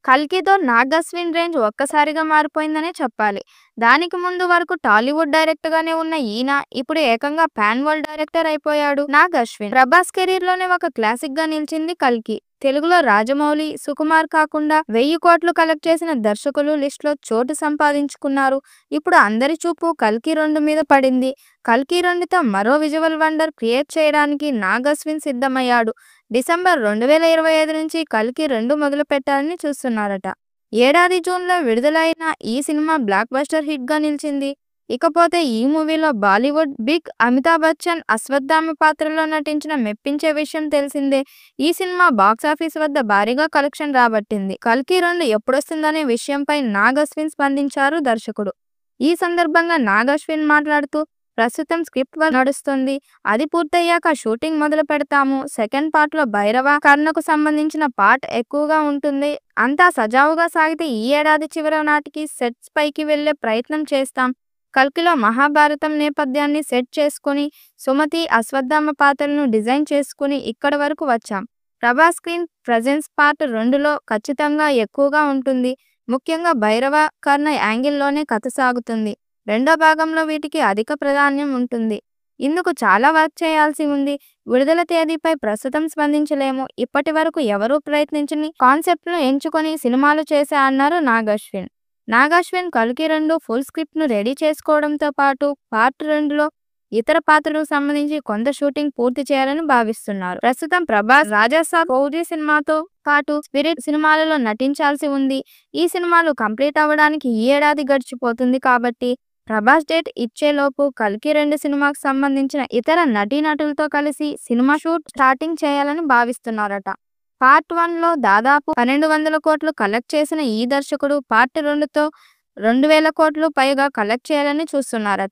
కల్కితో Nag Ashwin range ఒక్కసారిగా మారిపోయిందనే చెప్పాలి. దానికి ముందు వరకు టాలీవుడ్ డైరెక్టర్‌గానే ఉన్న ఈయన ఇప్పుడు ఏకంగా పాన్ వరల్డ్ డైరెక్టర్ అయిపోయాడు. నాగ్ అశ్విన్. ప్రభాస్ కెరీర్‌లోనే ఒక క్లాసిక్‌గా నిలిచింది కల్కి. తెలుగులో రాజమౌళి, సుకుమార్ కాకుండా 1000 కోట్లు కలెక్ట్ చేసిన దర్శకులు లిస్టులో చోటు సంపాదించుకున్నారు. ఇప్పుడు అందరి చూపు కల్కి 2 మీద పడింది. కల్కి 2తో మరో విజువల్ వండర్ క్రియేట్ చేయడానికి నాగ్ అశ్విన్ సిద్ధమయ్యాడు. డిసెంబర్ 2025 నుంచి కల్కి 2 మొదలుపెట్టాలని చూస్తున్నారట. ఏడాది జూన్‌లో విడుదలైన ఈ సినిమా బ్లాక్ బస్టర్ హిట్‌గా నిలిచింది. ఇకపోతే ఈ మూవీలో బాలీవుడ్ బిగ్ అమితాబ్ బచ్చన్ అశ్వత్థామ పాత్రలో నటించిన మెప్పించే విషయం తెలిసిందే. ఈ సినిమా బాక్సాఫీస్ వద్ద భారీగా కలెక్షన్ రాబట్టింది. కల్కి 2 ఎప్పుడొస్తుందనే విషయంపై నాగ్ అశ్విన్ స్పందించారు దర్శకుడు. ఈ సందర్భంగా నాగ్ అశ్విన్ మాట్లాడుతూ, ప్రస్తుతం స్క్రిప్ట్ వర్క్ నడుస్తుంది. అది పూర్తయ్యాక షూటింగ్ మొదలు పెడతాము. సెకండ్ పార్ట్లో భైరవ, కర్ణకు సంబంధించిన పార్ట్ ఎక్కువగా ఉంటుంది. అంతా సజావుగా సాగితే ఈ ఏడాది చివరి నాటికి సెట్స్ పైకి వెళ్లే ప్రయత్నం చేస్తాం. కల్కిలో మహాభారతం నేపథ్యాన్ని సెట్ చేసుకుని, సుమతి, అశ్వత్థామ పాత్రలను డిజైన్ చేసుకుని ఇక్కడి వరకు వచ్చాం. ప్రభాస్ స్క్రీన్ ప్రెజెన్స్ పార్ట్ 2లో ఖచ్చితంగా ఎక్కువగా ఉంటుంది. ముఖ్యంగా భైరవ, కర్ణ యాంగిల్లోనే కథ సాగుతుంది. రెండో భాగంలో వీటికి అధిక ప్రాధాన్యం ఉంటుంది. ఇందుకు చాలా వర్క్ చేయాల్సి ఉంది. విడుదల తేదీపై ప్రస్తుతం స్పందించలేము. ఇప్పటి వరకు ఎవరూ ప్రయత్నించని కాన్సెప్ట్ను ఎంచుకొని సినిమాలు చేశా అన్నారు నాగ్ అశ్విన్. నాగ్ అశ్విన్ కల్కి 2 ఫుల్ స్క్రిప్ట్ను రెడీ చేసుకోవడంతో పాటు పార్ట్ 2లో ఇతర పాత్రలకు సంబంధించి కొంత షూటింగ్ పూర్తి చేయాలని భావిస్తున్నారు. ప్రస్తుతం ప్రభాస్ రాజాసాబ్, ఫౌజీ సినిమాతో పాటు స్పిరిట్ సినిమాలలో నటించాల్సి ఉంది. ఈ సినిమాలు కంప్లీట్ అవ్వడానికి ఈ ఏడాది గడిచిపోతుంది కాబట్టి ప్రభాస్ డేట్ ఇచ్చేలోపు కల్కి 2 సినిమాకు సంబంధించిన ఇతర నటీనటులతో కలిసి సినిమా షూట్ స్టార్టింగ్ చేయాలని భావిస్తున్నారట. పార్ట్ 1లో దాదాపు 1200 కోట్లు కలెక్ట్ చేసిన ఈ దర్శకుడు పార్ట్ 2తో 2000 కోట్లు పైగా కలెక్ట్ చేయాలని చూస్తున్నారట.